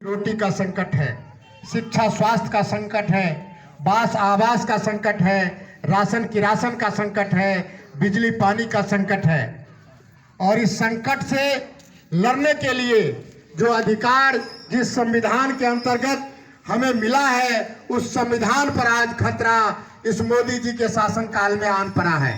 रोटी का संकट है, शिक्षा स्वास्थ्य का संकट है, बास आवास का संकट है, राशन किरासन का संकट है, बिजली पानी का संकट है। और इस संकट से लड़ने के लिए जो अधिकार जिस संविधान के अंतर्गत हमें मिला है, उस संविधान पर आज खतरा इस मोदी जी के शासनकाल में आन पड़ा है।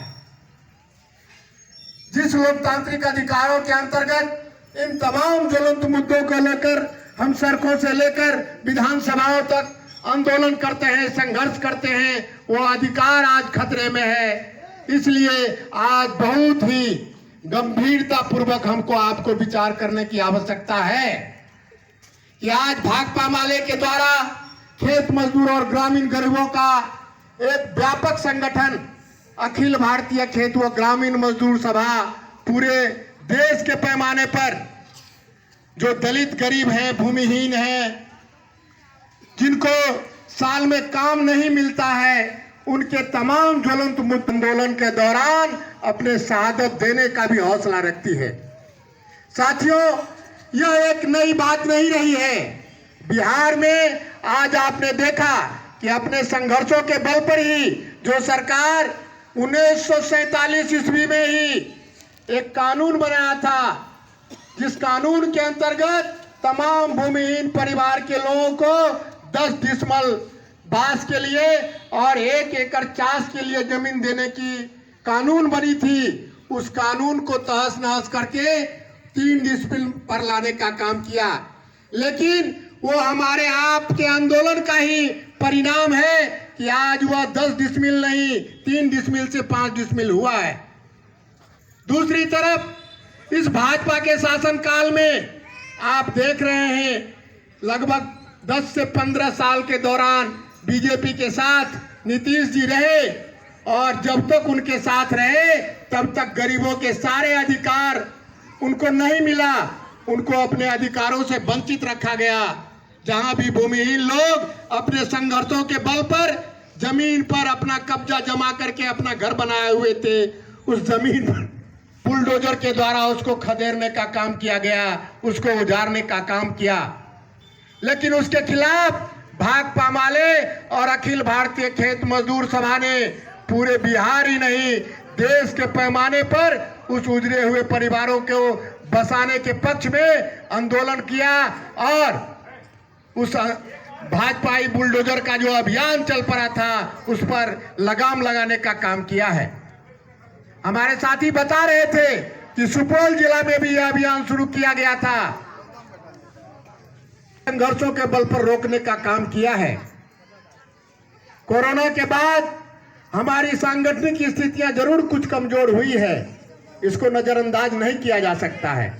जिस लोकतांत्रिक अधिकारों के अंतर्गत इन तमाम ज्वलंत मुद्दों को लेकर हम सड़कों से लेकर विधानसभाओं तक आंदोलन करते हैं, संघर्ष करते हैं, वो अधिकार आज खतरे में है। इसलिए आज बहुत ही गंभीरता पूर्वक हमको आपको विचार करने की आवश्यकता है कि आज भाकपा माले के द्वारा खेत मजदूर और ग्रामीण गरीबों का एक व्यापक संगठन अखिल भारतीय खेत व ग्रामीण मजदूर सभा पूरे देश के पैमाने पर जो दलित गरीब हैं, भूमिहीन हैं, जिनको साल में काम नहीं मिलता है, उनके तमाम ज्वलंत मुद्दे आंदोलन के दौरान अपने शहादत देने का भी हौसला रखती है। साथियों, यह एक नई बात नहीं रही है। बिहार में आज आपने देखा कि अपने संघर्षों के बल पर ही जो सरकार 1947 ईस्वी में ही एक कानून बनाया था, जिस कानून के अंतर्गत तमाम भूमिहीन परिवार के लोगों को 10 डिसमल बांस के लिए और 1 एकड़ चास के लिए जमीन देने की कानून बनी थी। उस कानून को तहस नहस करके 3 डिसमिल पर लाने का काम किया, लेकिन वो हमारे आपके आंदोलन का ही परिणाम है कि आज वह 10 डिसमिल नहीं 3 डिसमिल से 5 डिसमिल हुआ है। दूसरी तरफ इस भाजपा के शासनकाल में आप देख रहे हैं लगभग 10 से 15 साल के दौरान बीजेपी के साथ नीतीश जी रहे, और जब तक उनके साथ रहे तब तक गरीबों के सारे अधिकार उनको नहीं मिला, उनको अपने अधिकारों से वंचित रखा गया। जहां भी भूमिहीन लोग अपने संघर्षों के बल पर जमीन पर अपना कब्जा जमा करके अपना घर बनाए हुए थे, उस जमीन पर बुलडोजर के द्वारा उसको खदेड़ने का काम किया गया, उसको उजाड़ने का काम किया। लेकिन उसके खिलाफ भाकपा माले और अखिल भारतीय खेत मजदूर सभा ने पूरे बिहार ही नहीं देश के पैमाने पर उस उजड़े हुए परिवारों को बसाने के पक्ष में आंदोलन किया, और उस भाजपाई बुलडोजर का जो अभियान चल पड़ा था उस पर लगाम लगाने का काम किया है। हमारे साथी बता रहे थे कि सुपौल जिला में भी यह अभियान शुरू किया गया था, संघर्षों के बल पर रोकने का काम किया है। कोरोना के बाद हमारी सांगठनिक स्थितियां जरूर कुछ कमजोर हुई है, इसको नजरअंदाज नहीं किया जा सकता है।